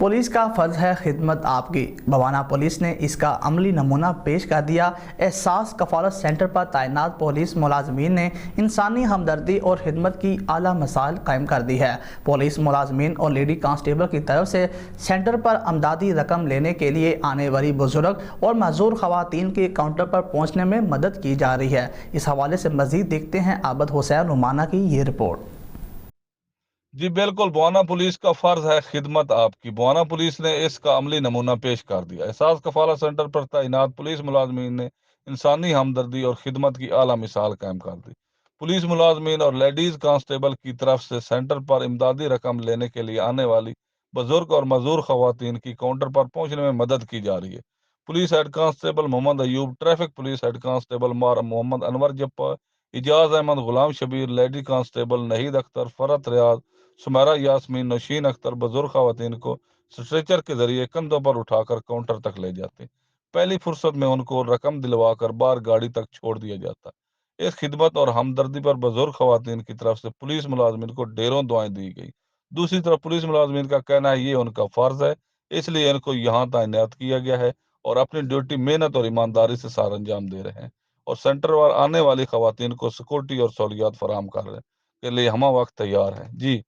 Police का फर्ज है खिदमत आपकी। भवाना पुलिस ने इसका अमली नमूना पेश कर दिया। एहसास कफालत सेंटर पर तैनात पुलिस मुलाजमीन ने इंसानी हमदर्दी और खिदमत की आला मिसाल कायम कर दी है। पुलिस मुलाजमीन और लेडी कांस्टेबल की तरफ से सेंटर पर अमदादी रकम लेने के लिए आने वाली बुजुर्ग और मजदूर खवातीन के काउंटर पर पहुँचने में मदद की जा रही है। इस हवाले से मजीद देखते हैं आबद हुसैन रुमाना की ये रिपोर्ट। जी बिल्कुल, बवाना पुलिस का फर्ज है खिदमत आपकी। बवाना पुलिस ने इसका अमली नमूना पेश कर दिया। एहसास कफाला सेंटर पर तैनात पुलिस मुलाजमीन ने इंसानी हमदर्दी और खिदमत की आला मिसाल कायम कर दी। पुलिस मुलाजमीन और लेडीज कांस्टेबल की तरफ से सेंटर पर इमदादी रकम लेने के लिए आने वाली बुजुर्ग और मजदूर खवातीन की काउंटर पर पहुंचने में मदद की जा रही है। Police head constable Mohammad Ayub, traffic police head constable Mohammad Anwar Jappa, Ijaz Ahmad, Ghulam Shabir, lady constable Nahid Akhtar, Farhat Riaz, Sumera Yasmin, Nausheen Akhtar बुजुर्ग खवातीन को स्ट्रेचर के जरिए कंधों पर उठाकर काउंटर तक ले जाते। पहली फुर्सत में उनको रकम दिलवाकर बाहर गाड़ी तक छोड़ दिया जाता। इस खिदमत और हमदर्दी पर बुजुर्ग खवातीन की तरफ से पुलिस मुलाजमीन को ढेरों दुआएं दी गई। दूसरी तरफ पुलिस मुलाजमीन का कहना है ये उनका फर्ज है, इसलिए इनको यहाँ तैनात किया गया है और अपनी ड्यूटी मेहनत और ईमानदारी से सार अंजाम दे रहे हैं और सेंटर पर आने वाली खवातीन को सिक्योरिटी और सहूलियात फराहम कर रहे हैं के लिए हम वक्त तैयार हैं। जी।